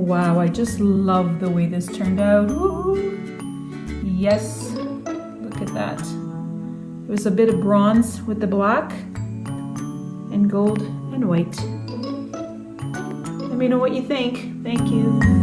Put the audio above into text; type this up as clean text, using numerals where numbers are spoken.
Wow, I just love the way this turned out. Woohoo! Yes, look at that. It was a bit of bronze with the black and gold and white. Let me know what you think. Thank you.